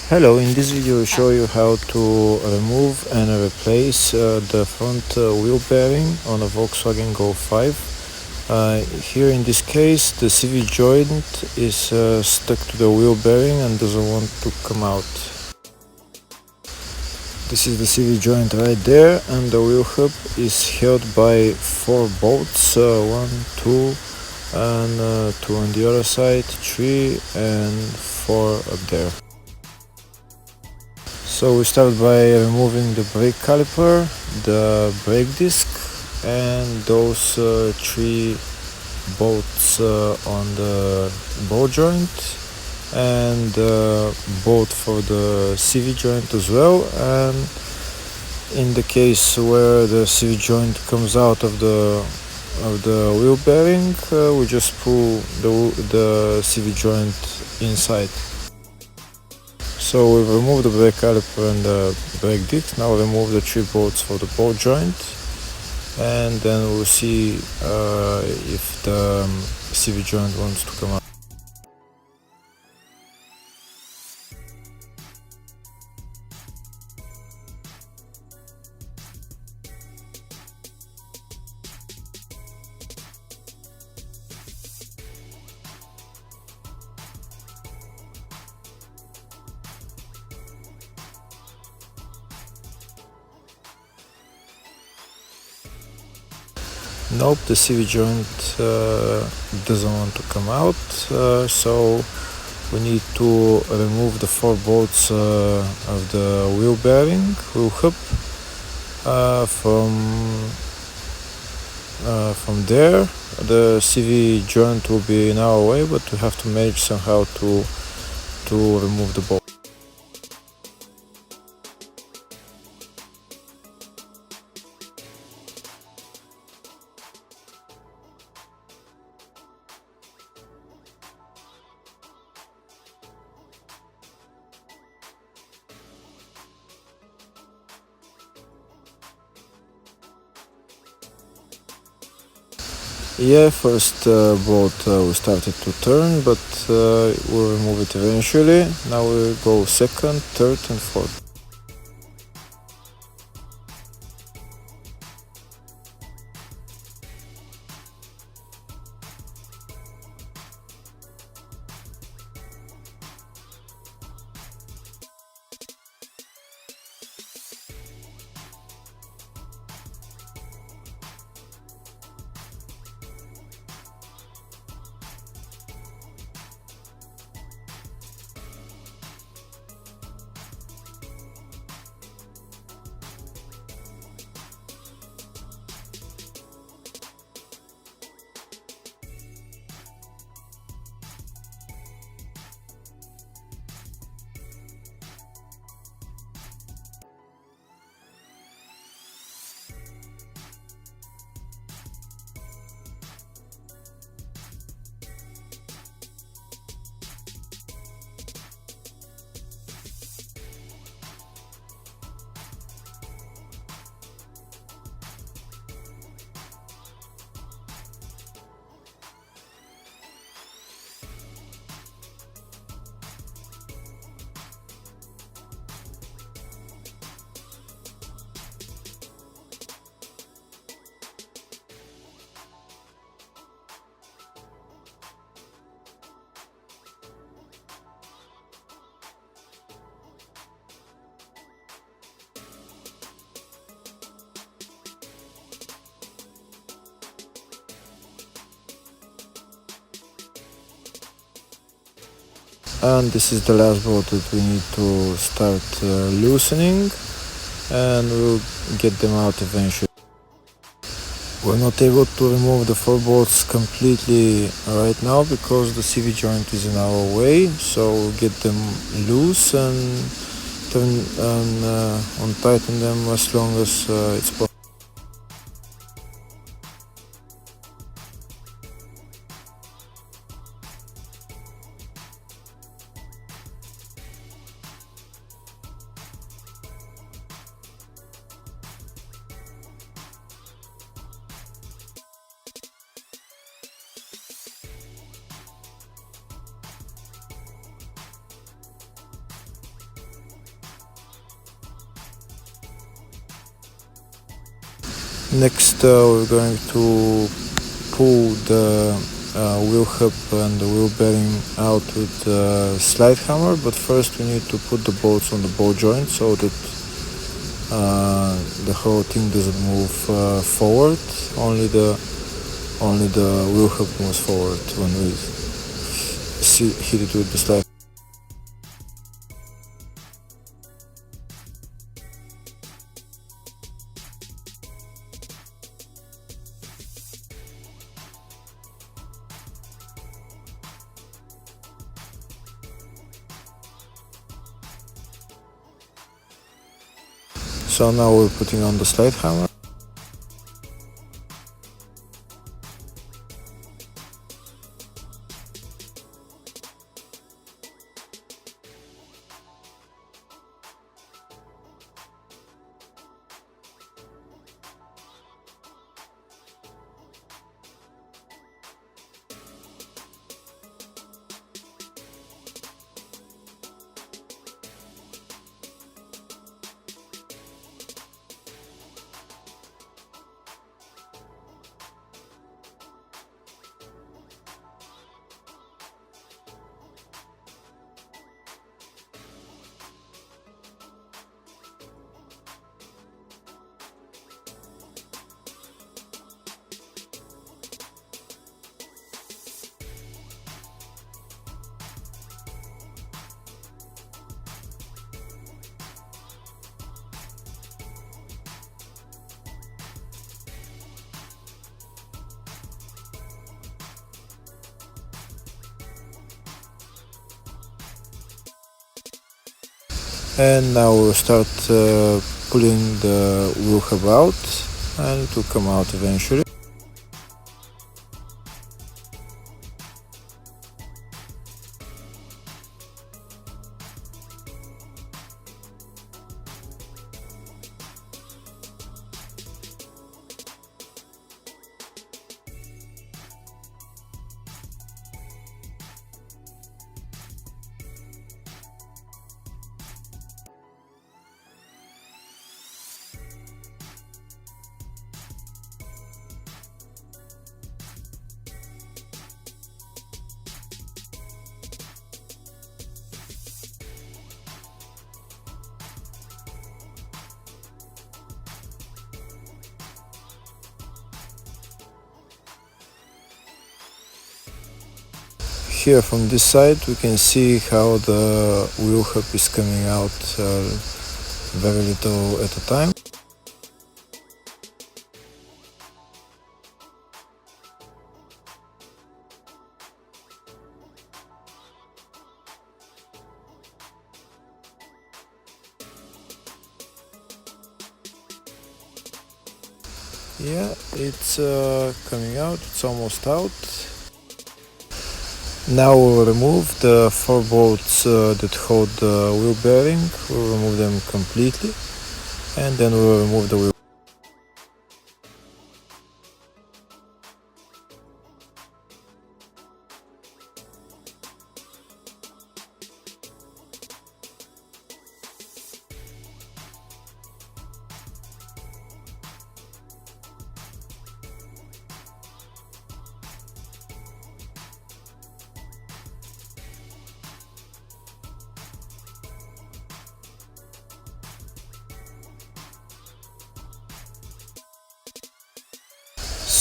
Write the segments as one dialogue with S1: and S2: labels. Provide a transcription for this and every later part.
S1: Hello, in this video I'll show you how to remove and replace the front wheel bearing on a Volkswagen Golf 5. Here in this case the CV joint is stuck to the wheel bearing and doesn't want to come out. This is the CV joint right there, and the wheel hub is held by 4 bolts, 1, 2 and 2 on the other side, 3 and 4 up there. So we start by removing the brake caliper, the brake disc, and those 3 bolts on the ball joint, and bolt for the CV joint as well. And in the case where the CV joint comes out of the wheel bearing, we just pull the CV joint inside. So we've removed the brake caliper and the brake disc. Now remove the 3 bolts for the ball joint, and then we'll see if the CV joint wants to come out. Nope, the CV joint doesn't want to come out, so we need to remove the 4 bolts of the wheel wheel hub from there. The CV joint will be in our way, but we have to manage somehow to remove the bolt. Yeah, first bolt we started to turn, but we'll remove it eventually. Now we'll go second, third and fourth. And this is the last bolt that we need to start loosening, and we'll get them out eventually. We're not able to remove the 4 bolts completely right now because the CV joint is in our way, so we'll get them loose and tighten them as long as it's possible. Next, we're going to pull the wheel hub and the wheel bearing out with the slide hammer, but first we need to put the bolts on the ball joint so that the whole thing doesn't move forward. Only the wheel hub moves forward when we hit it with the slide. So now we're putting on the slide hammer. And now we'll start pulling the wheel hub out, and it will come out eventually. Here from this side we can see how the wheel hub is coming out very little at a time. Yeah, it's coming out, it's almost out. Now we'll remove the 4 bolts that hold the wheel bearing. We'll remove them completely, and then we'll remove the wheel.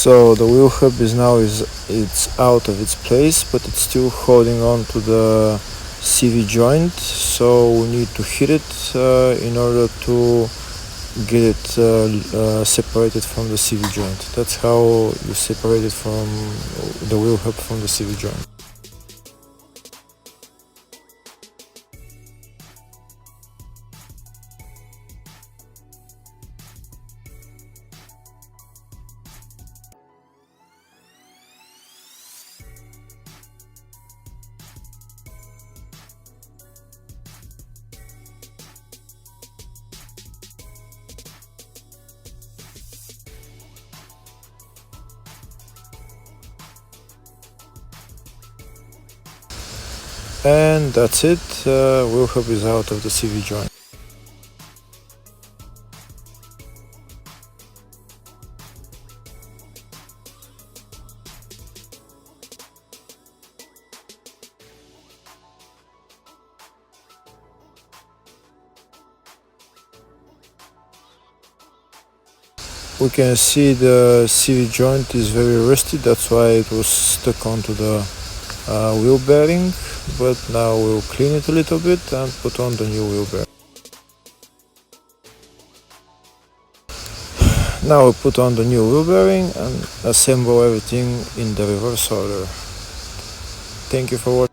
S1: So the wheel hub is now it's out of its place, but it's still holding on to the CV joint, so we need to hit it in order to get it separated from the CV joint. That's how you separate it from the wheel hub from the CV joint. And that's it, wheel hub is out of the CV joint. We can see the CV joint is very rusty, that's why it was stuck onto the wheel bearing, but now we'll clean it a little bit and put on the new wheel bearing. Now we put on the new wheel bearing and assemble everything in the reverse order. Thank you for watching.